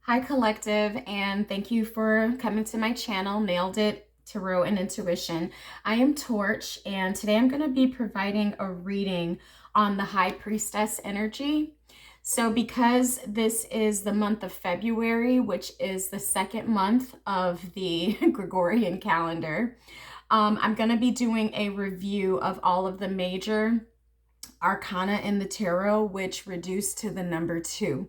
Hi Collective, and thank you for coming to my channel, Nailed It, Tarot and Intuition. I am Torch, and today I'm going to be providing a reading on the High Priestess energy. So because this is the month of February, which is the second month of the Gregorian calendar, I'm going to be doing a review of all of the major arcana in the tarot, which reduce to the number 2.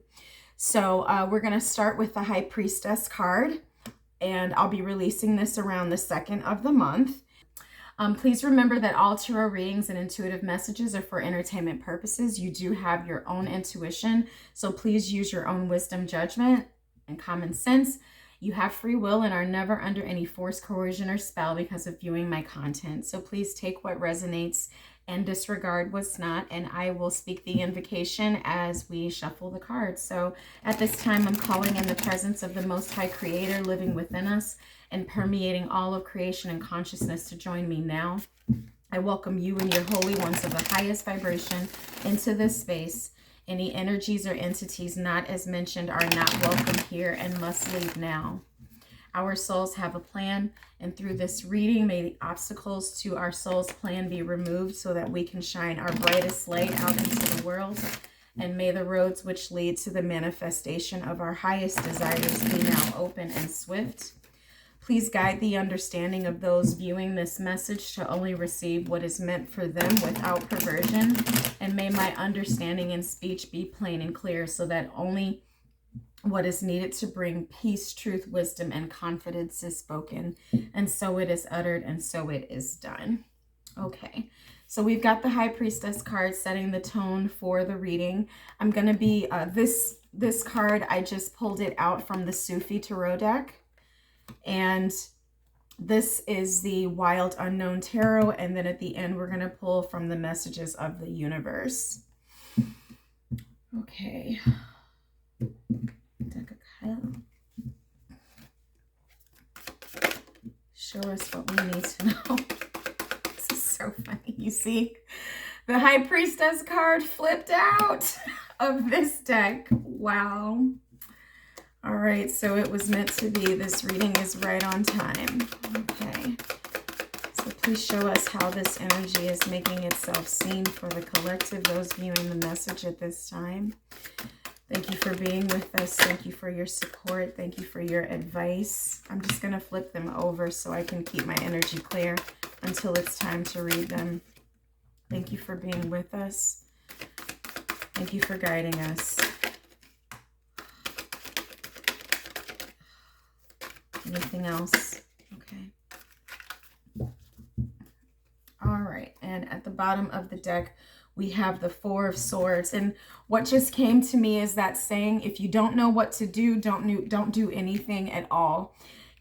So we're going to start with the High Priestess card, and I'll be releasing this around the 2nd of the month. Please remember that all tarot readings and intuitive messages are for entertainment purposes. You do have your own intuition, so please use your own wisdom, judgment, and common sense. You have free will and are never under any force, coercion, or spell because of viewing my content. So please take what resonates and disregard what's not, and I will speak the invocation as we shuffle the cards. So at this time, I'm calling in the presence of the Most High Creator living within us and permeating all of creation and consciousness to join me now. I welcome you and your holy ones of the highest vibration into this space. Any energies or entities not as mentioned are not welcome here and must leave now. Our souls have a plan, and through this reading, may the obstacles to our soul's plan be removed so that we can shine our brightest light out into the world. And may the roads which lead to the manifestation of our highest desires be now open and swift. Please guide the understanding of those viewing this message to only receive what is meant for them without perversion. And may my understanding and speech be plain and clear so that only what is needed to bring peace, truth, wisdom, and confidence is spoken. And so it is uttered, and so it is done. Okay, so we've got the High Priestess card setting the tone for the reading. I'm going to be, this card, I just pulled it out from the Sufi Tarot deck. And this is the Wild Unknown Tarot. And then at the end, we're going to pull from the Messages of the Universe. Okay. Show us what we need to know. This is so funny. You see, the High Priestess card flipped out of this deck. Wow. All right, so it was meant to be. This reading is right on time. Okay. So please show us how this energy is making itself seen for the collective, those viewing the message at this time. Thank you for being with us. Thank you for your support. Thank you for your advice. I'm just going to flip them over so I can keep my energy clear until it's time to read them. Thank you for being with us. Thank you for guiding us. Anything else? Okay. All right. And at the bottom of the deck, we have the Four of Swords. And what just came to me is that saying, if you don't know what to do, don't do anything at all.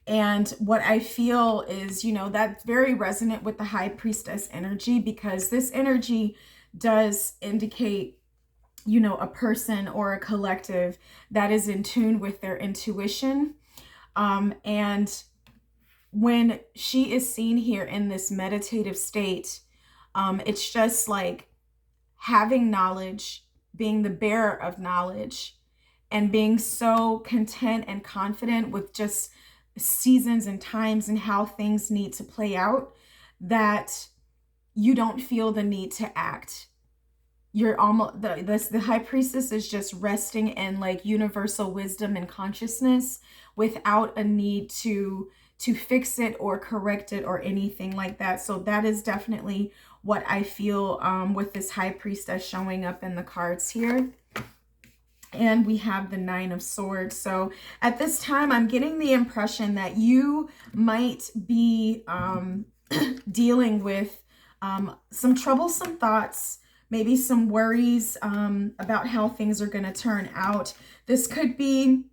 And what I feel is, you know, that's very resonant with the High Priestess energy, because this energy does indicate, you know, a person or a collective that is in tune with their intuition. And when she is seen here in this meditative state, it's just like having knowledge, being the bearer of knowledge, and being so content and confident with just seasons and times and how things need to play out that you don't feel the need to act. You're almost, the High Priestess is just resting in like universal wisdom and consciousness without a need to fix it or correct it or anything like that. So that is definitely what I feel with this High Priestess showing up in the cards here. And we have the Nine of Swords. So at this time, I'm getting the impression that you might be dealing with some troublesome thoughts, maybe some worries about how things are going to turn out. This could be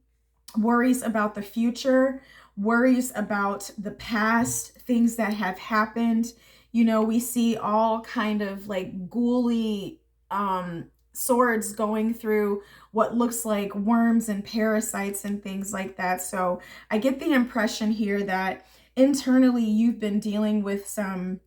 worries about the future, worries about the past, things that have happened. You know, we see all kind of like ghouly swords going through what looks like worms and parasites and things like that. So I get the impression here that internally you've been dealing with some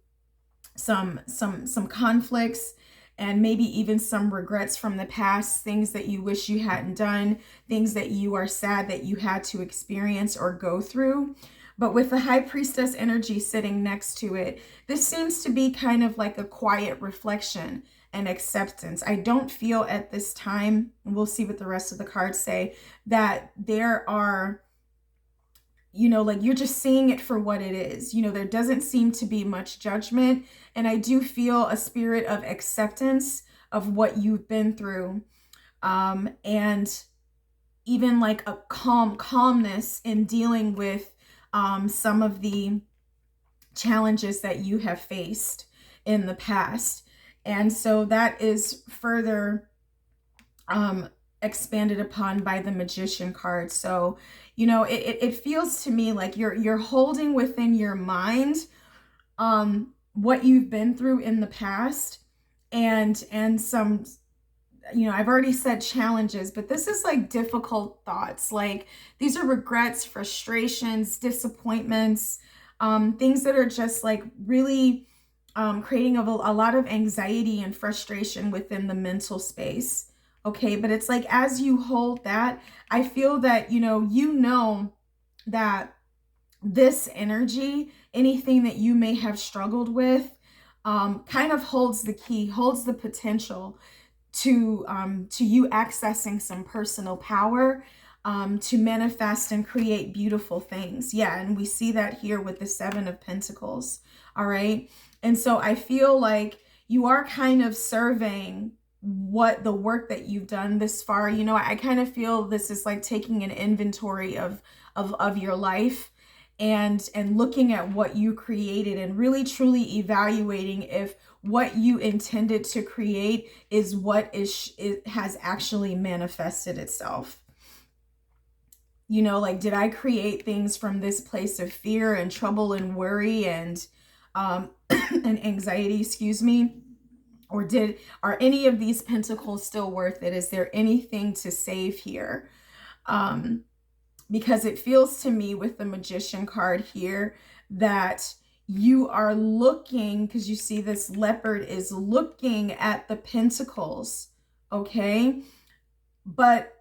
conflicts and maybe even some regrets from the past, things that you wish you hadn't done, things that you are sad that you had to experience or go through. But with the High Priestess energy sitting next to it, this seems to be kind of like a quiet reflection and acceptance. I don't feel at this time, and we'll see what the rest of the cards say, that there are, you know, like you're just seeing it for what it is. You know, there doesn't seem to be much judgment. And I do feel a spirit of acceptance of what you've been through. And even like a calmness in dealing with some of the challenges that you have faced in the past. And so that is further expanded upon by the Magician card. So, you know, it feels to me like you're holding within your mind what you've been through in the past, and some, you know, I've already said challenges, but this is like difficult thoughts. Like these are regrets, frustrations, disappointments, things that are just like really creating a lot of anxiety and frustration within the mental space. Okay, but it's like as you hold that, I feel that, you know that this energy, anything that you may have struggled with, kind of holds the key, holds the potential to you accessing some personal power, to manifest and create beautiful things. Yeah, and we see that here with the Seven of Pentacles. All right. And so I feel like you are kind of surveying what the work that you've done this far. You know, I kind of feel this is like taking an inventory of your life and looking at what you created and really truly evaluating if what you intended to create is what has actually manifested itself. You know, like, did I create things from this place of fear and trouble and worry and and anxiety, excuse me? Or are any of these pentacles still worth it? Is there anything to save here? Because it feels to me with the Magician card here that you are looking, because you see this leopard is looking at the pentacles, okay? But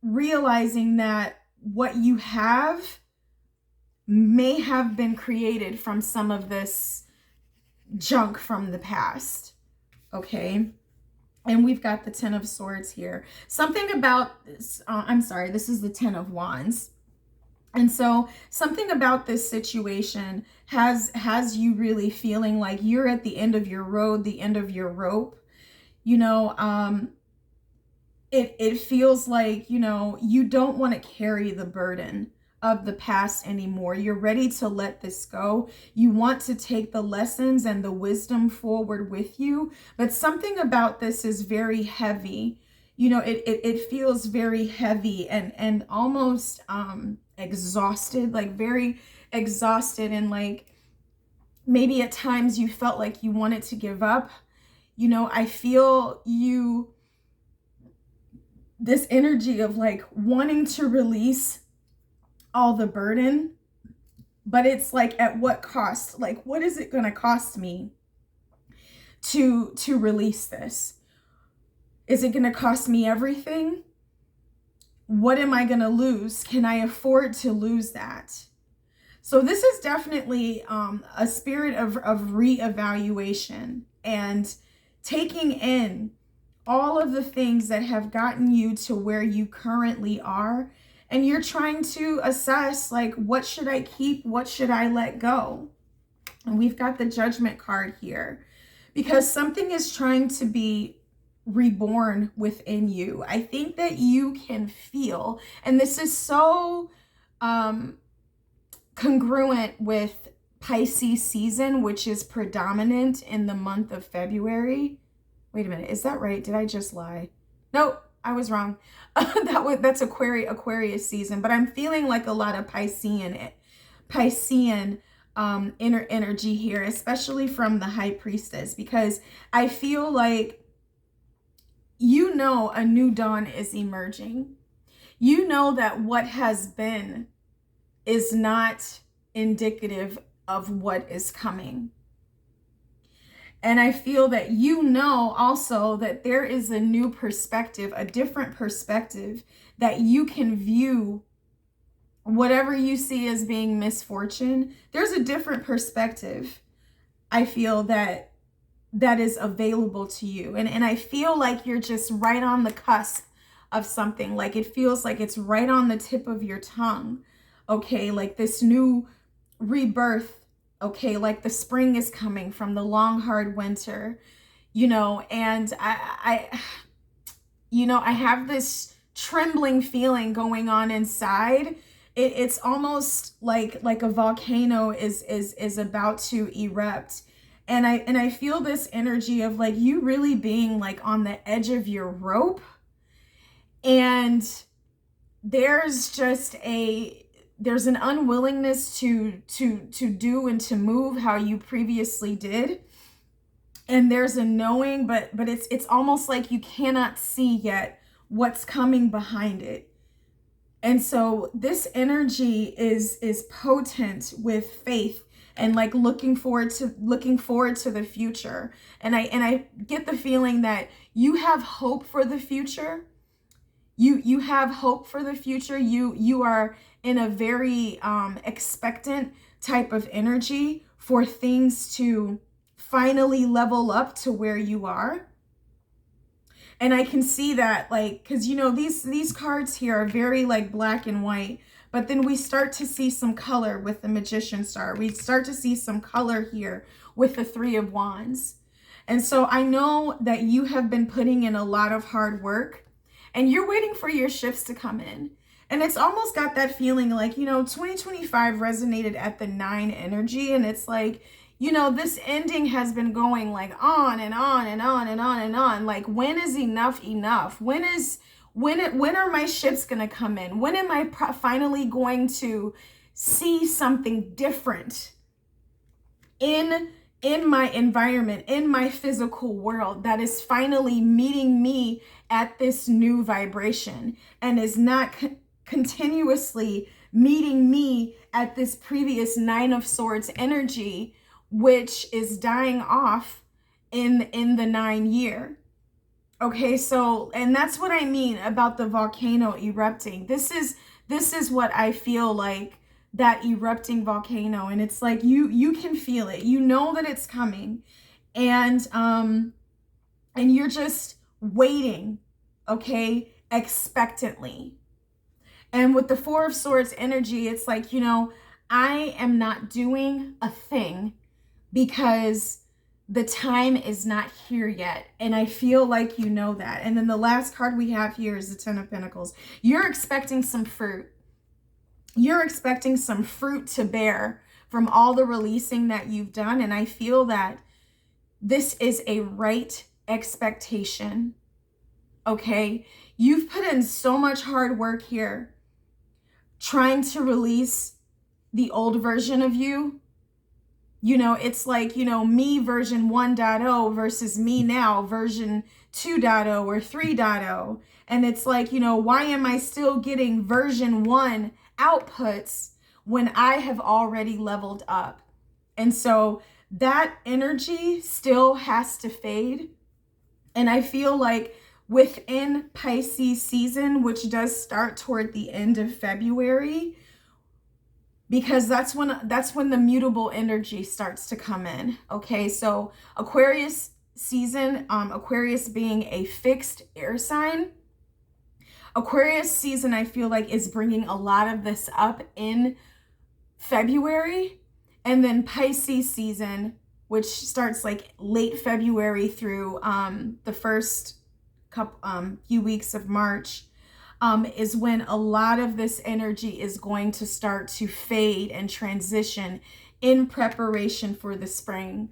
realizing that what you have may have been created from some of this junk from the past, okay? And we've got the Ten of Swords here. Something about this, I'm sorry, this is the Ten of Wands. And so something about this situation has you really feeling like you're at the end of your road, the end of your rope. You know, it feels like, you know, you don't want to carry the burden of the past anymore. You're ready to let this go. You want to take the lessons and the wisdom forward with you. But something about this is very heavy. You know, it feels very heavy and almost exhausted, like very exhausted, and like maybe at times you felt like you wanted to give up. You know, I feel this energy of like wanting to release all the burden, but it's like, at what cost? Like, what is it going to cost me to release this? Is it going to cost me everything? What am I going to lose? Can I afford to lose that? So this is definitely a spirit of reevaluation and taking in all of the things that have gotten you to where you currently are. And you're trying to assess, like, what should I keep? What should I let go? And we've got the Judgment card here because something is trying to be reborn within you. I think that you can feel, and this is so congruent with Pisces season, which is predominant in the month of February. Wait a minute, is that right? Did I just lie? Nope, I was wrong. That's Aquarius season, but I'm feeling like a lot of Piscean inner energy here, especially from the High Priestess, because I feel like, you know, a new dawn is emerging. You know that what has been is not indicative of what is coming. And I feel that you know also that there is a new perspective, a different perspective that you can view whatever you see as being misfortune. There's a different perspective, I feel, that is available to you. And I feel like you're just right on the cusp of something. Like it feels like it's right on the tip of your tongue. Okay, like this new rebirth. Okay, like the spring is coming from the long, hard winter, you know, and I have this trembling feeling going on inside. It's almost like a volcano is about to erupt. And I feel this energy of like you really being like on the edge of your rope. And there's an unwillingness to do and to move how you previously did. And there's a knowing, but it's almost like you cannot see yet what's coming behind it. And so this energy is potent with faith and like looking forward to the future. And I get the feeling that you have hope for the future. You have hope for the future. You are in a very expectant type of energy for things to finally level up to where you are. And I can see that, like, because, you know, these cards here are very like black and white, but then we start to see some color with the Magician star. We start to see some color here with the Three of Wands. And so I know that you have been putting in a lot of hard work and you're waiting for your shifts to come in. And it's almost got that feeling like, you know, 2025 resonated at the 9 energy. And it's like, you know, this ending has been going like on and on and on and on and on. Like, when is enough enough? When are my shifts going to come in? When am I finally going to see something different in my environment, in my physical world, that is finally meeting me at this new vibration and is not continuously meeting me at this previous 9 of Swords energy, which is dying off in the 9 year. Okay, so, and that's what I mean about the volcano erupting. This is what I feel like, that erupting volcano. And it's like you can feel it. You know that it's coming. And you're just waiting, okay, expectantly. And with the 4 of Swords energy, it's like, you know, I am not doing a thing because the time is not here yet. And I feel like you know that. And then the last card we have here is the 10 of Pentacles. You're expecting some fruit. You're expecting some fruit to bear from all the releasing that you've done. And I feel that this is a right expectation. Okay? You've put in so much hard work here trying to release the old version of you. You know, it's like, you know, me version 1.0 versus me now version 2.0 or 3.0. And it's like, you know, why am I still getting version 1 outputs when I have already leveled up? And so that energy still has to fade. And I feel like within Pisces season, which does start toward the end of February, because that's when the mutable energy starts to come in. Okay, so Aquarius season, Aquarius being a fixed air sign, Aquarius season, I feel like, is bringing a lot of this up in February. And then Pisces season, which starts like late February through the first few weeks of March, is when a lot of this energy is going to start to fade and transition in preparation for the spring.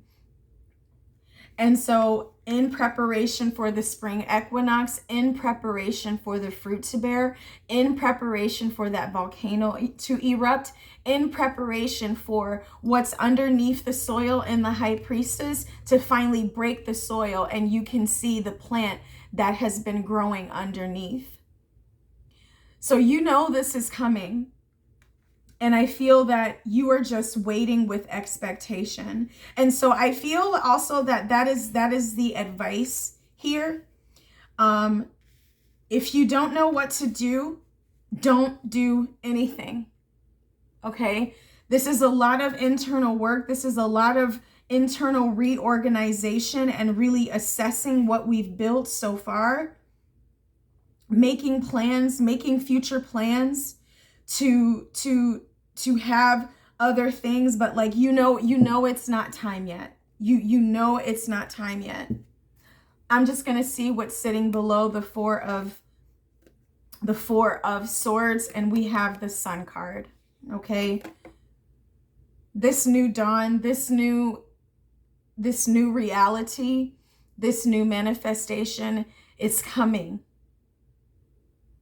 And so in preparation for the spring equinox, in preparation for the fruit to bear, in preparation for that volcano to erupt, in preparation for what's underneath the soil in the High Priestess to finally break the soil and you can see the plant that has been growing underneath. So you know this is coming. And I feel that you are just waiting with expectation. And so I feel also that that is the advice here. If you don't know what to do, don't do anything. Okay? This is a lot of internal work. This is a lot of internal reorganization and really assessing what we've built so far. Making plans, making future plans to have other things, but like you know it's not time yet. You know it's not time yet. I'm just going to see what's sitting below the four of swords, and we have the Sun card. Okay? This new dawn, this new reality, this new manifestation is coming.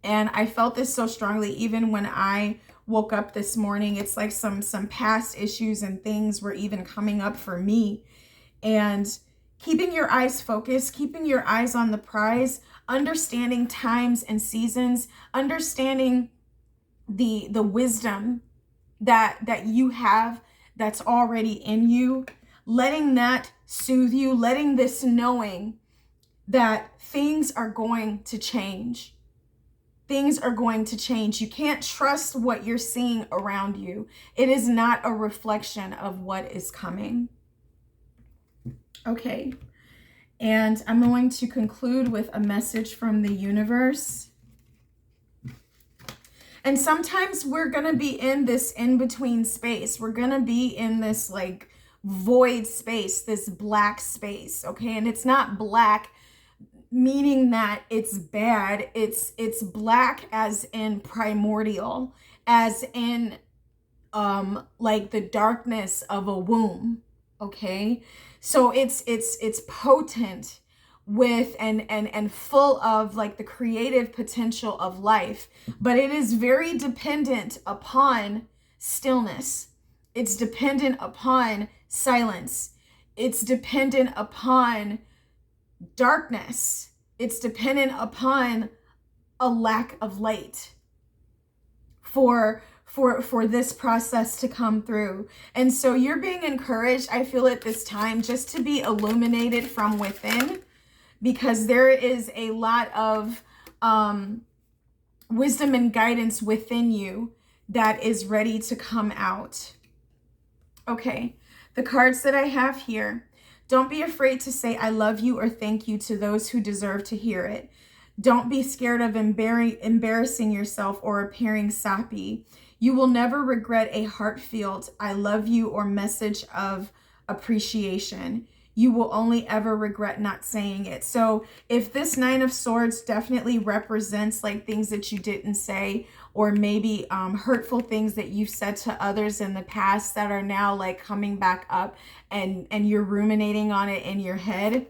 And I felt this so strongly even when I woke up this morning. It's like some past issues and things were even coming up for me. And keeping your eyes focused, keeping your eyes on the prize, understanding times and seasons, understanding the wisdom that you have that's already in you, letting that soothe you, letting this knowing that things are going to change. Things are going to change. You can't trust what you're seeing around you. It is not a reflection of what is coming. Okay. And I'm going to conclude with a message from the universe. And sometimes we're going to be in this in-between space. We're going to be in this like void space, this black space. Okay. And it's not black meaning that it's bad. It's black as in primordial, as in like the darkness of a womb. Okay, so it's potent with and full of like the creative potential of life, but it is very dependent upon stillness. It's dependent upon silence. It's dependent upon darkness. It's dependent upon a lack of light for this process to come through. And so you're being encouraged, I feel at this time, just to be illuminated from within, because there is a lot of wisdom and guidance within you that is ready to come out. Okay, the cards that I have here. Don't be afraid to say I love you or thank you to those who deserve to hear it. Don't be scared of embarrassing yourself or appearing sappy. You will never regret a heartfelt I love you or message of appreciation. You will only ever regret not saying it. So if this Nine of Swords definitely represents like things that you didn't say, or maybe hurtful things that you've said to others in the past that are now like coming back up and you're ruminating on it in your head,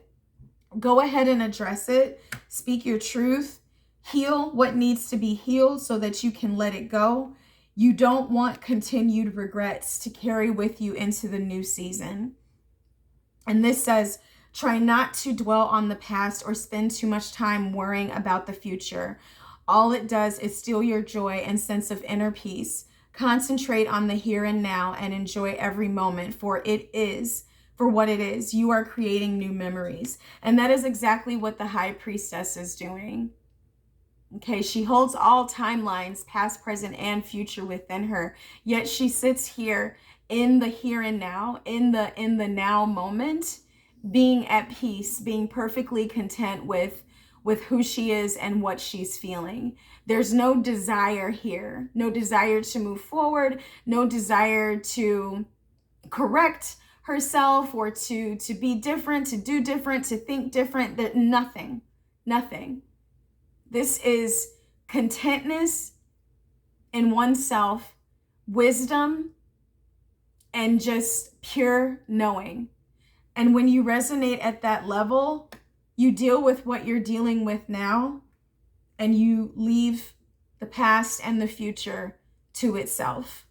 go ahead and address it. Speak your truth. Heal what needs to be healed so that you can let it go. You don't want continued regrets to carry with you into the new season. And this says, try not to dwell on the past or spend too much time worrying about the future. All it does is steal your joy and sense of inner peace. Concentrate on the here and now and enjoy every moment for what it is. You are creating new memories. And that is exactly what the High Priestess is doing. Okay, she holds all timelines, past, present, and future within her. Yet she sits here in the here and now, in the now moment, being at peace, being perfectly content with who she is and what she's feeling. There's no desire here, no desire to move forward, no desire to correct herself or to be different, to do different, to think different. That nothing. This is contentness in oneself, wisdom, and just pure knowing. And when you resonate at that level, you deal with what you're dealing with now, and you leave the past and the future to itself.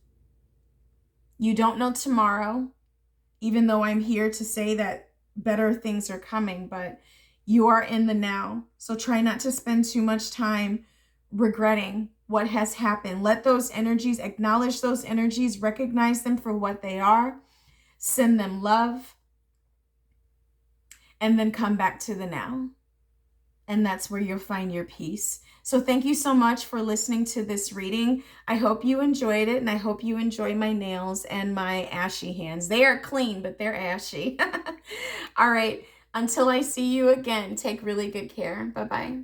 You don't know tomorrow, even though I'm here to say that better things are coming, but you are in the now. So try not to spend too much time regretting what has happened. Let those energies, acknowledge those energies, recognize them for what they are, send them love, and then come back to the now. And that's where you'll find your peace. So thank you so much for listening to this reading. I hope you enjoyed it, and I hope you enjoy my nails and my ashy hands. They are clean, but they're ashy. All right, until I see you again, take really good care. Bye-bye.